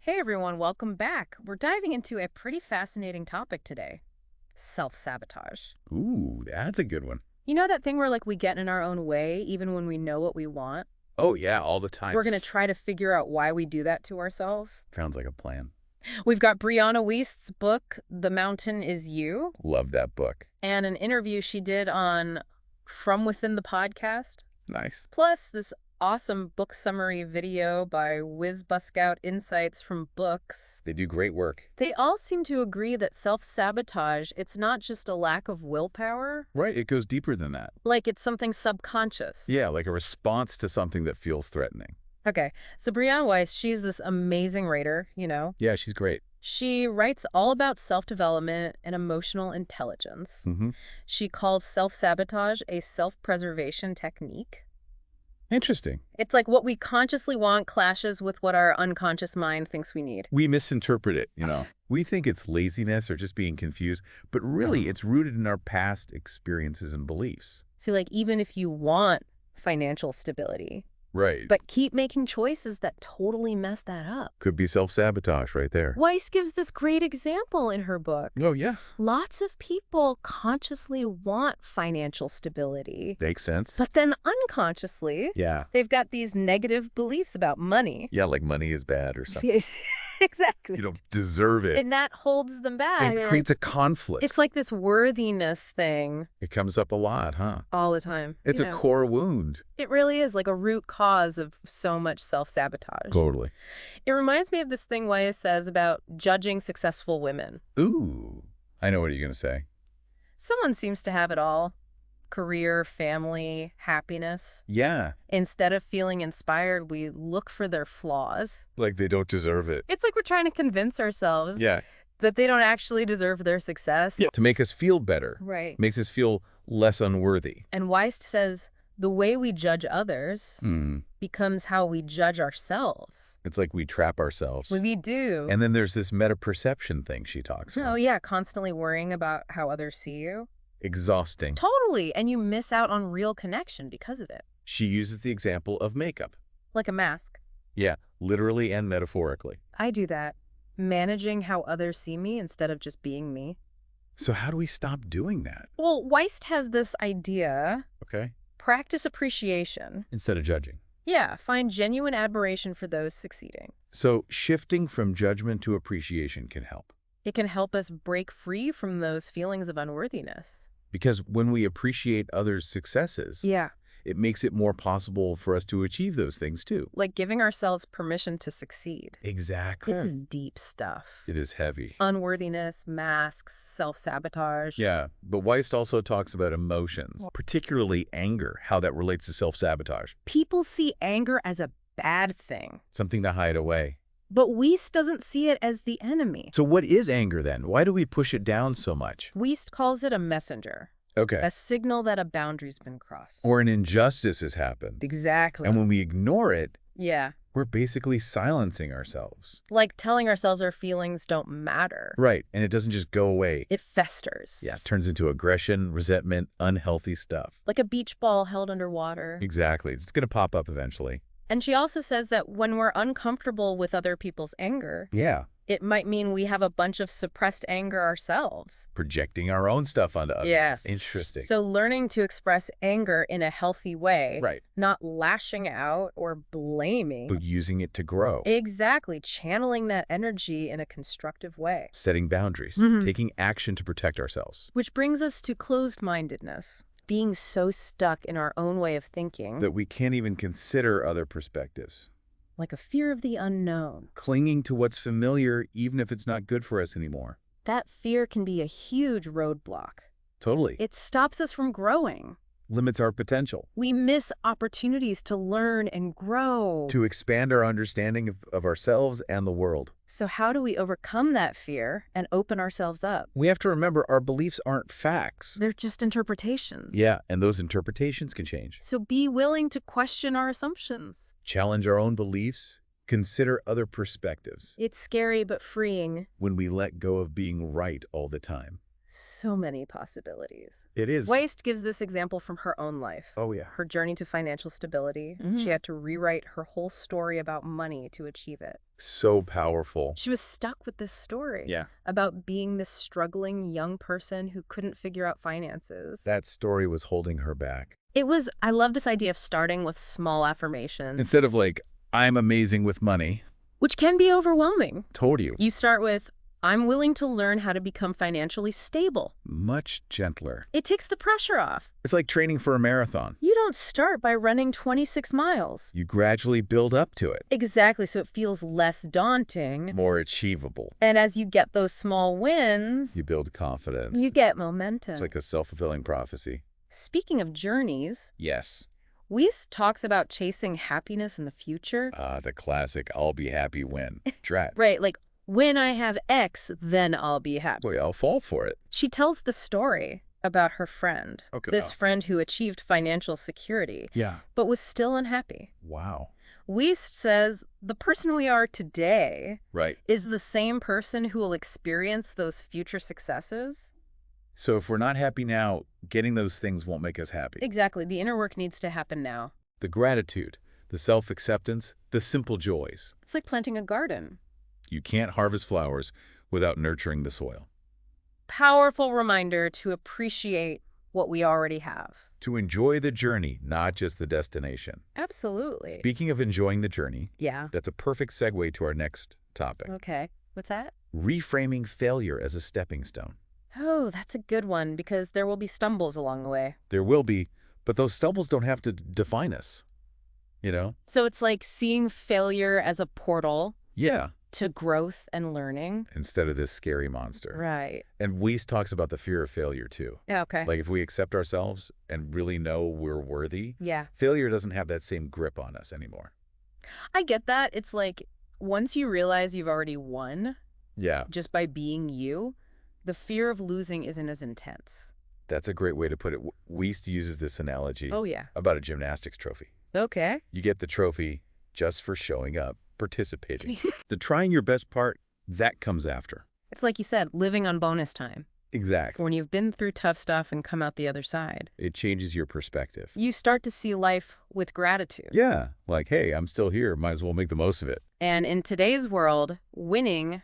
Hey everyone, welcome back. We're diving into a pretty fascinating topic today. Self-sabotage. Ooh, that's a good one. You know that thing where we get in our own way even when we know what we want? Oh, yeah, all the time. We're going to try to figure out why we do that to ourselves. Sounds like a plan. We've got Brianna Wiest's book, The Mountain Is You, Love that book. and an interview she did on From Within the podcast. Nice. Plus this awesome book summary video by Whiz Buskout Insights from Books. They do great work. They all seem to agree that self-sabotage, it's not just a lack of willpower. Right, it goes deeper than that. Like it's something subconscious. Yeah, like a response to something that feels threatening. Okay, so Brianna Wiest, she's this amazing writer, you know. Yeah, she's great. She writes all about self-development and emotional intelligence. She calls self-sabotage a self-preservation technique. Interesting. It's like what we consciously want clashes with what our unconscious mind thinks we need. We misinterpret it, We think it's laziness or just being confused, but really it's rooted in our past experiences and beliefs. So even if you want financial stability, Right. but keep making choices that totally mess that up. Could be self-sabotage right there. Weiss gives this great example in her book. Oh, yeah. Lots of people consciously want financial stability, Makes sense. but then unconsciously, Yeah. they've got these negative beliefs about money. Yeah, like money is bad or something. Yes, exactly. You don't deserve it. And that holds them back. It creates a conflict. It's like this worthiness thing It comes up a lot, huh? all the time. It's a core wound. It really is like a root cause of so much self-sabotage. Totally. It reminds me of this thing Weiss says about judging successful women. Ooh, I know what you're going to say. Someone seems to have it all. Career, family, happiness. Yeah. Instead of feeling inspired, we look for their flaws. Like they don't deserve it. It's like we're trying to convince ourselves Yeah. that they don't actually deserve their success. Yeah. To make us feel better. Right. Makes us feel less unworthy. And Weiss says the way we judge others becomes how we judge ourselves. It's like we trap ourselves. We do. And then there's this meta-perception thing she talks about. Oh, yeah, constantly worrying about how others see you. Exhausting. Totally. And you miss out on real connection because of it. She uses the example of makeup. Like a mask. Yeah, literally and metaphorically. I do that. Managing how others see me instead of just being me. So how do we stop doing that? Well, Weist has this idea. Okay. Practice appreciation. Instead of judging. Yeah, find genuine admiration for those succeeding. So shifting from judgment to appreciation can help. It can help us break free from those feelings of unworthiness. Because when we appreciate others' successes, Yeah. it makes it more possible for us to achieve those things too. Like giving ourselves permission to succeed. Exactly. This is deep stuff. It is heavy. Unworthiness, masks, self-sabotage. Yeah, but Weist also talks about emotions, particularly anger, how that relates to self-sabotage. People see anger as a bad thing, Something to hide away. but Wiest doesn't see it as the enemy. So what is anger then? Why do we push it down so much? Wiest calls it a messenger, Okay. a signal that a boundary's been crossed. Or an injustice has happened. Exactly. And when we ignore it, Yeah. we're basically silencing ourselves. Like telling ourselves our feelings don't matter. Right, and it doesn't just go away. It festers. Yeah, it turns into aggression, resentment, unhealthy stuff. Like a beach ball held underwater. Exactly. It's going to pop up eventually. And she also says that when we're uncomfortable with other people's anger, Yeah, it might mean we have a bunch of suppressed anger ourselves. projecting our own stuff onto others. Yes. Interesting. So learning to express anger in a healthy way, Right, not lashing out or blaming. but using it to grow. Exactly. Channeling that energy in a constructive way. Setting boundaries, Mhm. taking action to protect ourselves. Which brings us to closed-mindedness. Being so stuck in our own way of thinking, That we can't even consider other perspectives. like a fear of the unknown. Clinging to what's familiar, even if it's not good for us anymore. That fear can be a huge roadblock. Totally. It stops us from growing. Limits our potential. We miss opportunities to learn and grow. To expand our understanding of ourselves and the world. So how do we overcome that fear and open ourselves up? We have to remember our beliefs aren't facts. They're just interpretations. Yeah, and those interpretations can change. So be willing to question our assumptions. Challenge our own beliefs. Consider other perspectives. It's scary but freeing. When we let go of being right all the time. So many possibilities. It is. Wiest gives this example from her own life. Oh, yeah. Her journey to financial stability. She had to rewrite her whole story about money to achieve it. So powerful. She was stuck with this story. Yeah. About being this struggling young person who couldn't figure out finances. That story was holding her back. I love this idea of starting with small affirmations. Instead of like, I'm amazing with money. Which can be overwhelming. Told you. You start with, I'm willing to learn how to become financially stable. Much gentler. It takes the pressure off. It's like training for a marathon. You don't start by running 26 miles. You gradually build up to it. Exactly, so it feels less daunting. More achievable. And as you get those small wins, You build confidence. you get momentum. It's like a self-fulfilling prophecy. Speaking of journeys, Yes. Wiest talks about chasing happiness in the future. The classic, I'll be happy when. Drat. Right, like, when I have X, then I'll be happy. Boy, I'll fall for it. She tells the story about her friend. Okay. This friend who achieved financial security, Yeah. but was still unhappy. Wow. Wiest says the person we are today Right. is the same person who will experience those future successes. So if we're not happy now, getting those things won't make us happy. Exactly. The inner work needs to happen now. The gratitude, the self-acceptance, the simple joys. It's like planting a garden. You can't harvest flowers without nurturing the soil. Powerful reminder to appreciate what we already have. To enjoy the journey, not just the destination. Absolutely. Speaking of enjoying the journey, Yeah. that's a perfect segue to our next topic. Okay. What's that? Reframing failure as a stepping stone. Oh, that's a good one because there will be stumbles along the way. There will be, but those stumbles don't have to define us. You know? So it's like seeing failure as a portal Yeah. to growth and learning. Instead of this scary monster. Right. And Wiest talks about the fear of failure too. Yeah, okay. Like if we accept ourselves and really know we're worthy, Yeah. failure doesn't have that same grip on us anymore. I get that. It's like once you realize you've already won Yeah. just by being you, the fear of losing isn't as intense. That's a great way to put it. Wiest uses this analogy Oh, yeah. about a gymnastics trophy. Okay. You get the trophy just for showing up, participating. The trying your best part, that comes after. It's like you said, living on bonus time. Exactly. When you've been through tough stuff and come out the other side, It changes your perspective. you start to see life with gratitude. Yeah. Like, hey, I'm still here. Might as well make the most of it. And in today's world, winning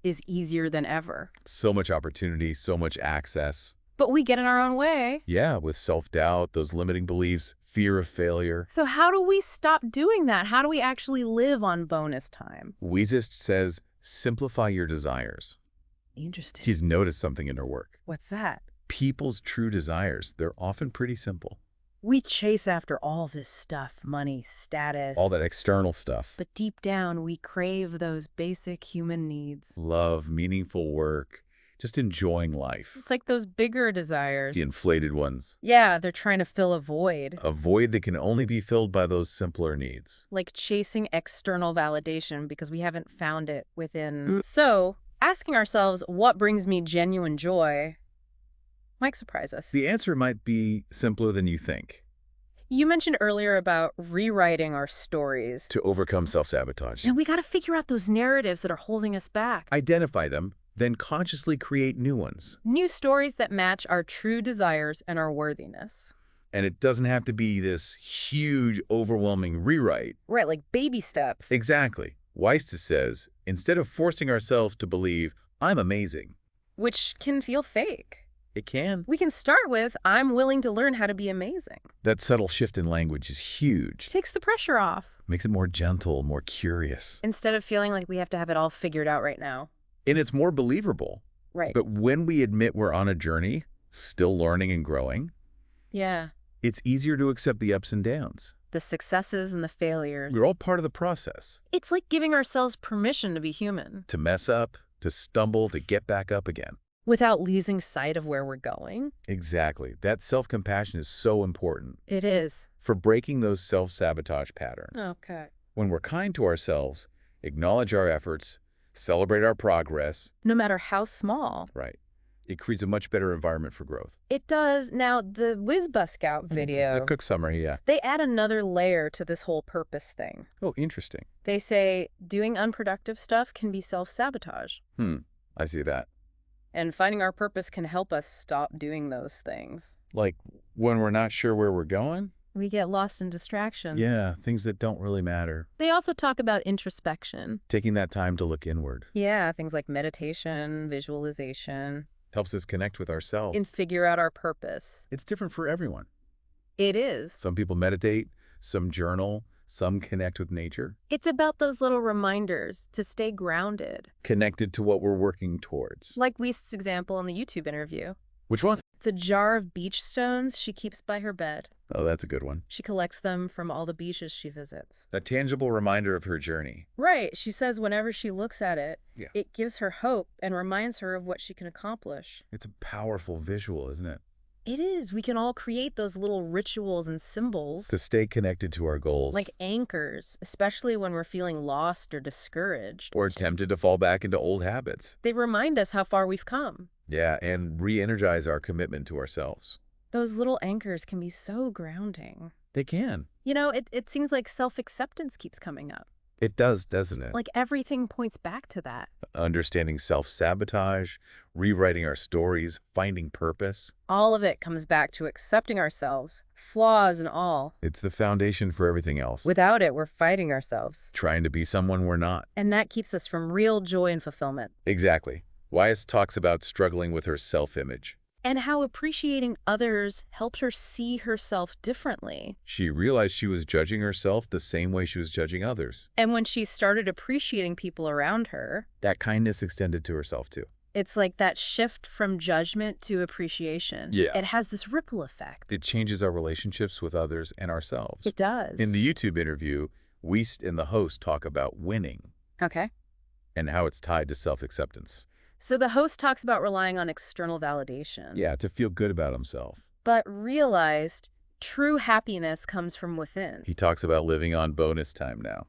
is easier than ever. So much opportunity, so much access. But we get in our own way. Yeah, with self-doubt, those limiting beliefs, fear of failure. So how do we stop doing that? How do we actually live on bonus time? Wiest says, simplify your desires. Interesting. She's noticed something in her work. What's that? People's true desires, they're often pretty simple. We chase after all this stuff, money, status. All that external stuff. But deep down, we crave those basic human needs. Love, meaningful work, just enjoying life. It's like those bigger desires. The inflated ones. Yeah, they're trying to fill a void. A void that can only be filled by those simpler needs. Like chasing external validation because we haven't found it within. So, asking ourselves, what brings me genuine joy, might surprise us. The answer might be simpler than you think. You mentioned earlier about rewriting our stories. To overcome self-sabotage. And we got to figure out those narratives that are holding us back. Identify them, then consciously create new ones. New stories that match our true desires and our worthiness. And it doesn't have to be this huge, overwhelming rewrite. Right, like baby steps. Exactly. Wiest says, instead of forcing ourselves to believe, I'm amazing. Which can feel fake. It can. We can start with, I'm willing to learn how to be amazing. That subtle shift in language is huge. Takes the pressure off. Makes it more gentle, more curious. Instead of feeling like we have to have it all figured out right now. And it's more believable. Right. But when we admit we're on a journey, still learning and growing, Yeah. it's easier to accept the ups and downs. The successes and the failures. We're all part of the process. It's like giving ourselves permission to be human. To mess up, to stumble, to get back up again. Without losing sight of where we're going. Exactly. That self-compassion is so important It is. for breaking those self-sabotage patterns. Okay. When we're kind to ourselves, acknowledge our efforts, celebrate our progress, No matter how small. right, it creates a much better environment for growth. It does. Now, the Whiz Bus Scout video, The cook summary, yeah. they add another layer to this whole purpose thing. Oh, interesting. They say doing unproductive stuff can be self-sabotage. I see that. And finding our purpose can help us stop doing those things. Like when we're not sure where we're going? We get lost in distraction. Yeah, things that don't really matter. They also talk about introspection. Taking that time to look inward Yeah, things like meditation, visualization, helps us connect with ourselves. and figure out our purpose. It's different for everyone. It is. Some people meditate, some journal, some connect with nature. It's about those little reminders to stay grounded. Connected to what we're working towards. Like Wiest's example in the YouTube interview. Which one? The jar of beach stones she keeps by her bed. Oh, that's a good one. She collects them from all the beaches she visits. A tangible reminder of her journey. Right. She says whenever she looks at it, Yeah. it gives her hope and reminds her of what she can accomplish. It's a powerful visual, isn't it? It is. We can all create those little rituals and symbols. To stay connected to our goals. Like anchors, especially when we're feeling lost or discouraged. Or tempted to fall back into old habits. They remind us how far we've come. Yeah, and re-energize our commitment to ourselves. Those little anchors can be so grounding. They can. You know, it seems like self-acceptance keeps coming up. It does, doesn't it? Like everything points back to that. Understanding self-sabotage, rewriting our stories, finding purpose. All of it comes back to accepting ourselves, flaws and all. It's the foundation for everything else. Without it, we're fighting ourselves. Trying to be someone we're not. And that keeps us from real joy and fulfillment. Exactly. Wiest talks about struggling with her self-image. And how appreciating others helped her see herself differently. She realized she was judging herself the same way she was judging others. And when she started appreciating people around her, That kindness extended to herself too. it's like that shift from judgment to appreciation. Yeah. It has this ripple effect. It changes our relationships with others and ourselves. It does. In the YouTube interview, Wiest and the host talk about winning Okay. and how it's tied to self-acceptance. So the host talks about relying on external validation. Yeah, to feel good about himself. But realized true happiness comes from within. He talks about living on bonus time now,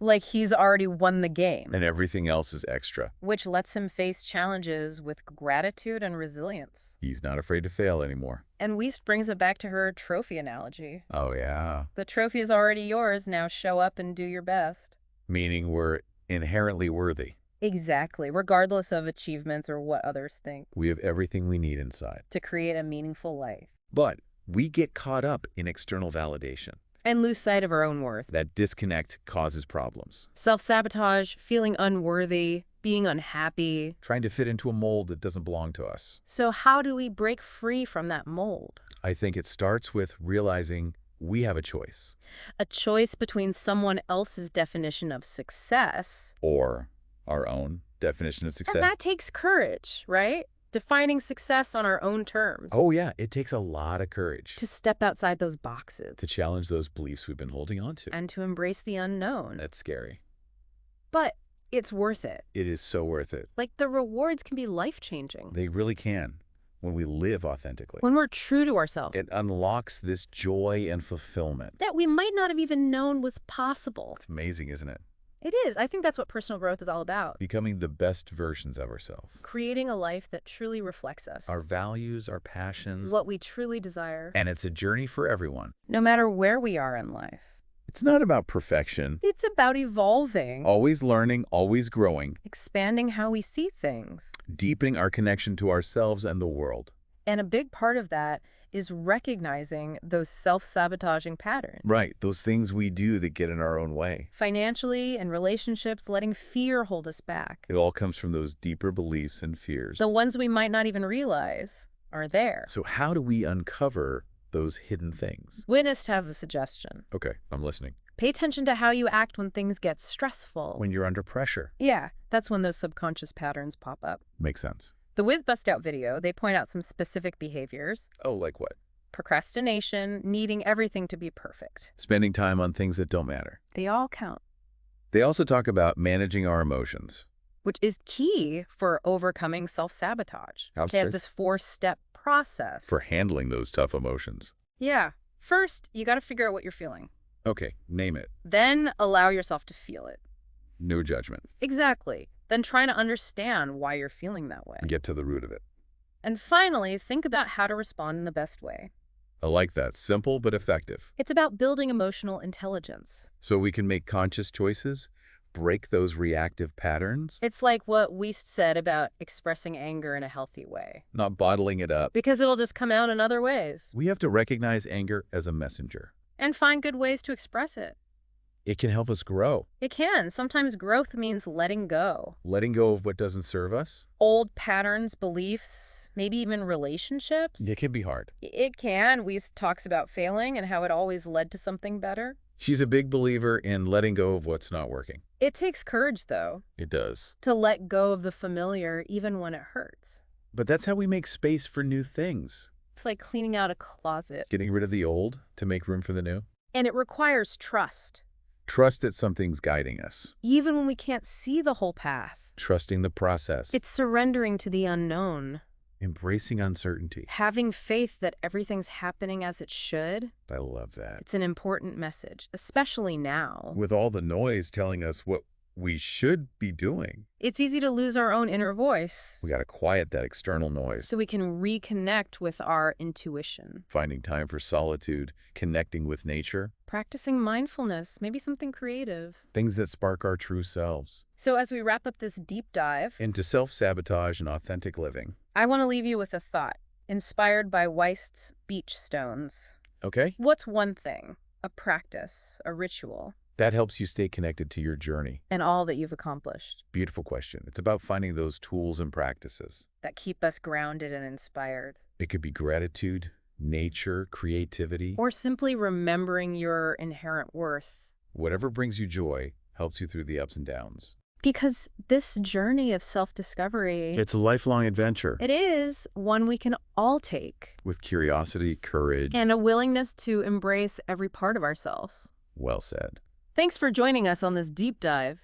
Like he's already won the game. and everything else is extra. Which lets him face challenges with gratitude and resilience. He's not afraid to fail anymore. And Wiest brings it back to her trophy analogy. Oh, yeah. The trophy is already yours, now show up and do your best. Meaning we're inherently worthy. Exactly, regardless of achievements or what others think, We have everything we need inside. to create a meaningful life. But we get caught up in external validation. And lose sight of our own worth. That disconnect causes problems. Self-sabotage, feeling unworthy, being unhappy. Trying to fit into a mold that doesn't belong to us. So how do we break free from that mold? I think it starts with realizing we have a choice. A choice between someone else's definition of success. Or our own definition of success. And that takes courage, right? Defining success on our own terms. Oh, yeah. It takes a lot of courage To step outside those boxes. to challenge those beliefs we've been holding on to. And to embrace the unknown. That's scary. But it's worth it. It is so worth it. Like the rewards can be life-changing. They really can when we live authentically. When we're true to ourselves. It unlocks this joy and fulfillment. That we might not have even known was possible. It's amazing, isn't it? It is. I think that's what personal growth is all about. Becoming the best versions of ourselves. Creating a life that truly reflects us. Our values, our passions. What we truly desire. And it's a journey for everyone. No matter where we are in life. It's not about perfection. It's about evolving. Always learning, always growing. Expanding how we see things. Deepening our connection to ourselves and the world. And a big part of that is recognizing those self-sabotaging patterns. Right, those things we do that get in our own way. Financially and relationships, letting fear hold us back. It all comes from those deeper beliefs and fears. The ones we might not even realize are there. So how do we uncover those hidden things? Witness have a suggestion. Okay, I'm listening. Pay attention to how you act when things get stressful. When you're under pressure. Yeah, that's when those subconscious patterns pop up. Makes sense. The Wiz Bust Out video, they point out some specific behaviors. Oh, like what? Procrastination, needing everything to be perfect. Spending time on things that don't matter. They all count. They also talk about managing our emotions. Which is key for overcoming self-sabotage. They have this 4-step process. For handling those tough emotions. Yeah. First, you got to figure out what you're feeling. Okay, name it. Then allow yourself to feel it. No judgment. Exactly. Then try to understand why you're feeling that way. Get to the root of it. And finally, think about how to respond in the best way. I like that. Simple but effective. It's about building emotional intelligence. So we can make conscious choices, break those reactive patterns, It's like what Wiest said about expressing anger in a healthy way, not bottling it up. because it'll just come out in other ways. We have to recognize anger as a messenger. And find good ways to express it. It can help us grow. It can. Sometimes growth means letting go. Letting go of what doesn't serve us, Old patterns, beliefs, maybe even relationships. it can be hard. It can. Wiest talks about failing and how it always led to something better. She's a big believer in letting go of what's not working. It takes courage, though, It does. to let go of the familiar even when it hurts. But that's how we make space for new things. It's like cleaning out a closet. Getting rid of the old to make room for the new. And it requires trust, Trust that something's guiding us. even when we can't see the whole path. Trusting the process. It's surrendering to the unknown, embracing uncertainty. having faith that everything's happening as it should. I love that. It's an important message, especially now. With all the noise telling us what we should be doing, It's easy to lose our own inner voice, we got to quiet that external noise. so we can reconnect with our intuition. Finding time for solitude, connecting with nature, Practicing mindfulness, maybe something creative. things that spark our true selves. So as we wrap up this deep dive, Into self-sabotage and authentic living. I want to leave you with a thought, inspired by Wiest's beach stones. Okay? What's one thing, a practice, a ritual, That helps you stay connected to your journey. and all that you've accomplished Beautiful question. It's about finding those tools and practices. that keep us grounded and inspired? It could be gratitude, nature, creativity. Or simply remembering your inherent worth. Whatever brings you joy helps you through the ups and downs. Because this journey of self-discovery, It's a lifelong adventure it is one we can all take, with curiosity, courage. and a willingness to embrace every part of ourselves. Well said. Thanks for joining us on this deep dive.